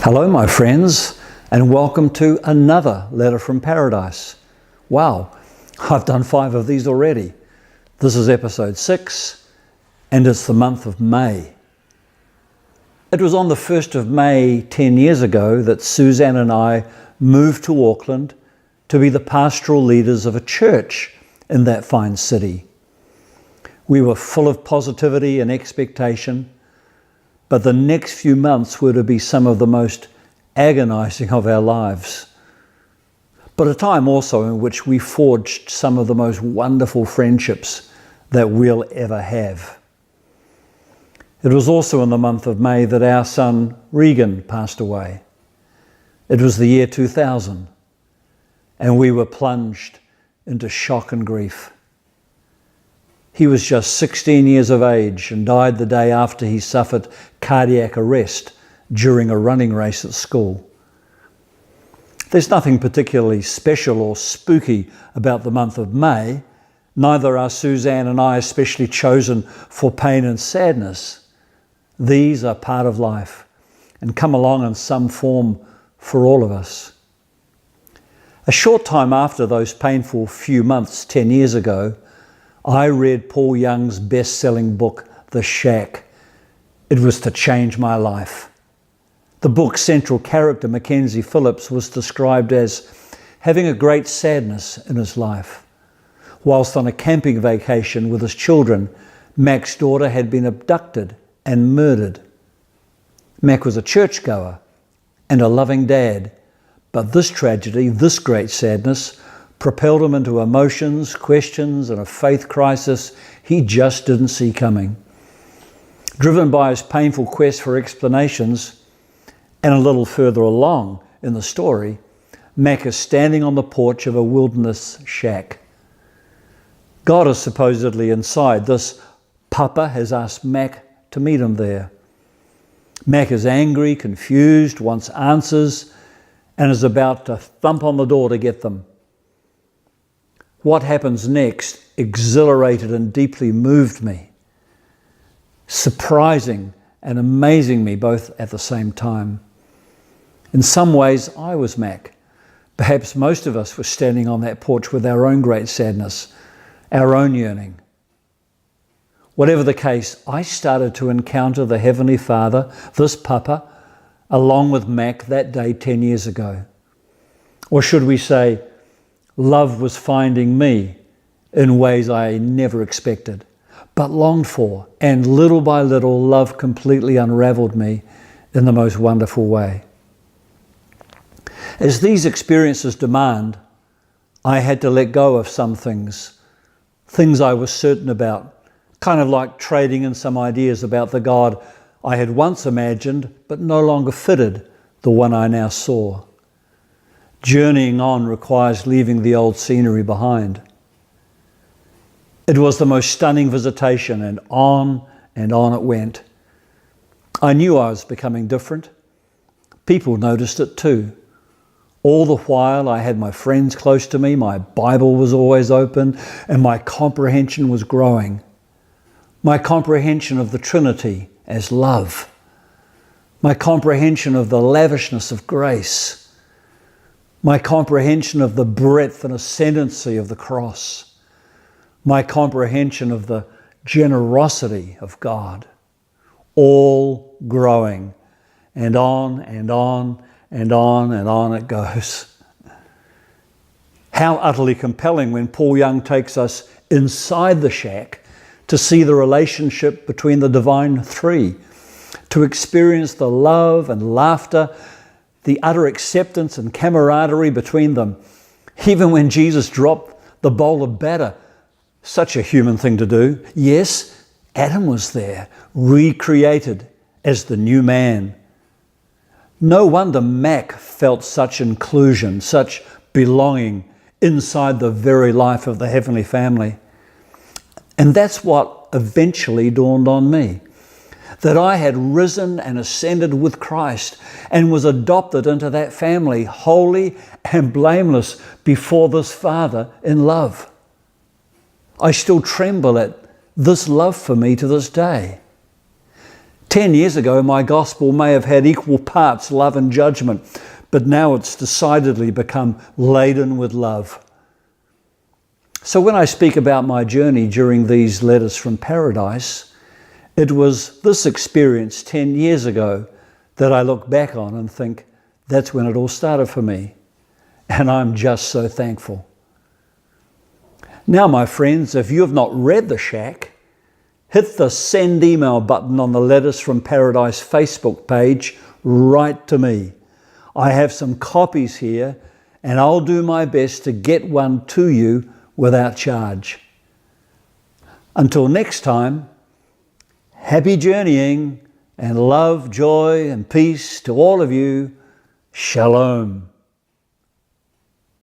Hello, my friends, and welcome to another Letter from Paradise. Wow, I've done 5 of these already. This is episode 6, and it's the month of May. It was on the 1st of May 10 years ago that Suzanne and I moved to Auckland to be the pastoral leaders of a church in that fine city. We were full of positivity and expectation, but the next few months were to be some of the most agonizing of our lives. But a time also in which we forged some of the most wonderful friendships that we'll ever have. It was also in the month of May that our son Regan passed away. It was the year 2000, and we were plunged into shock and grief. He was just 16 years of age and died the day after he suffered cardiac arrest during a running race at school. There's nothing particularly special or spooky about the month of May. Neither are Suzanne and I especially chosen for pain and sadness. These are part of life and come along in some form for all of us. A short time after those painful few months 10 years ago, I read Paul Young's best-selling book, The Shack. It was to change my life. The book's central character, Mackenzie Phillips, was described as having a great sadness in his life. Whilst on a camping vacation with his children, Mac's daughter had been abducted and murdered. Mac was a churchgoer and a loving dad, but this tragedy, this great sadness, propelled him into emotions, questions, and a faith crisis he just didn't see coming. Driven by his painful quest for explanations, and a little further along in the story, Mac is standing on the porch of a wilderness shack. God is supposedly inside. This papa has asked Mac to meet him there. Mac is angry, confused, wants answers, and is about to thump on the door to get them. What happens next exhilarated and deeply moved me, surprising and amazing me both at the same time. In some ways, I was Mac. Perhaps most of us were standing on that porch with our own great sadness, our own yearning. Whatever the case, I started to encounter the Heavenly Father, this Papa, along with Mac that day 10 years ago. Or should we say, love was finding me in ways I never expected, but longed for, and little by little, love completely unraveled me in the most wonderful way. As these experiences demand, I had to let go of some things I was certain about, kind of like trading in some ideas about the God I had once imagined, but no longer fitted the one I now saw. Journeying on requires leaving the old scenery behind. It was the most stunning visitation, and on it went. I knew I was becoming different. People noticed it too. All the while I had my friends close to me, my Bible was always open, and my comprehension was growing. My comprehension of the Trinity as love. My comprehension of the lavishness of grace. My comprehension of the breadth and ascendancy of the cross. My comprehension of the generosity of God. All growing, and on and on and on and on it goes. How utterly compelling when Paul Young takes us inside the shack to see the relationship between the divine three, to experience the love and laughter, the utter acceptance and camaraderie between them. Even when Jesus dropped the bowl of batter, such a human thing to do. Yes, Adam was there, recreated as the new man. No wonder Mac felt such inclusion, such belonging inside the very life of the Heavenly Family. And that's what eventually dawned on me, that I had risen and ascended with Christ and was adopted into that family, holy and blameless before this Father in love. I still tremble at this love for me to this day. 10 years ago, my gospel may have had equal parts love and judgment, but now it's decidedly become laden with love. So when I speak about my journey during these letters from paradise, it was this experience 10 years ago that I look back on and think, that's when it all started for me. And I'm just so thankful. Now, my friends, if you have not read The Shack, hit the send email button on the Letters from Paradise Facebook page right to me. I have some copies here and I'll do my best to get one to you without charge. Until next time, happy journeying and love, joy and peace to all of you. Shalom.